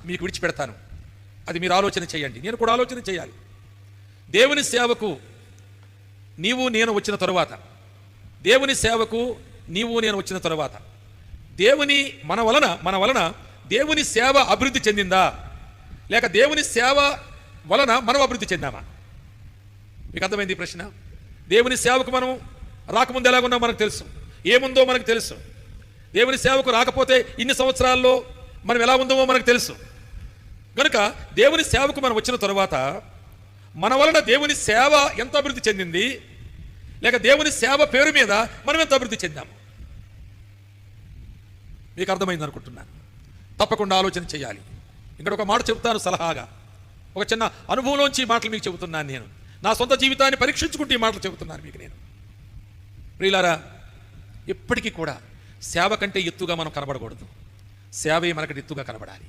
మీకు విడిచిపెడతాను. అది మీరు ఆలోచన చేయండి, నేను కూడా ఆలోచన చేయాలి. దేవుని సేవకు నీవు నేను వచ్చిన తరువాత, దేవుని సేవకు నీవు నేను వచ్చిన తరువాత దేవుని మన వలన దేవుని సేవ అభివృద్ధి చెందిందా, లేక దేవుని సేవ వలన మనం అభివృద్ధి చెందామా? మీకు అర్థమైంది ఈ ప్రశ్న? దేవుని సేవకు మనం రాకముందు ఎలాగున్నామో మనకు తెలుసు, ఏముందో మనకు తెలుసు. దేవుని సేవకు రాకపోతే ఇన్ని సంవత్సరాల్లో మనం ఎలా ఉందో మనకు తెలుసు. కనుక దేవుని సేవకు మనం వచ్చిన తరువాత మన వలన దేవుని సేవ ఎంత అభివృద్ధి చెందింది, లేక దేవుని సేవ పేరు మీద మనం ఎంత అభివృద్ధి చెందాము? మీకు అర్థమైంది అనుకుంటున్నాను. తప్పకుండా ఆలోచన చేయాలి. ఇక్కడ ఒక మాట చెబుతాను సలహాగా, ఒక చిన్న అనుభవంలోంచి ఈ మాటలు మీకు చెబుతున్నాను. నేను నా సొంత జీవితాన్ని పరీక్షించుకుంటూ ఈ మాటలు చెబుతున్నాను మీకు. నేను ప్రియులారా, ఎప్పటికీ కూడా సేవ కంటే ఎత్తుగా మనం కనబడకూడదు, సేవే మనకంటే ఎత్తుగా కనబడాలి.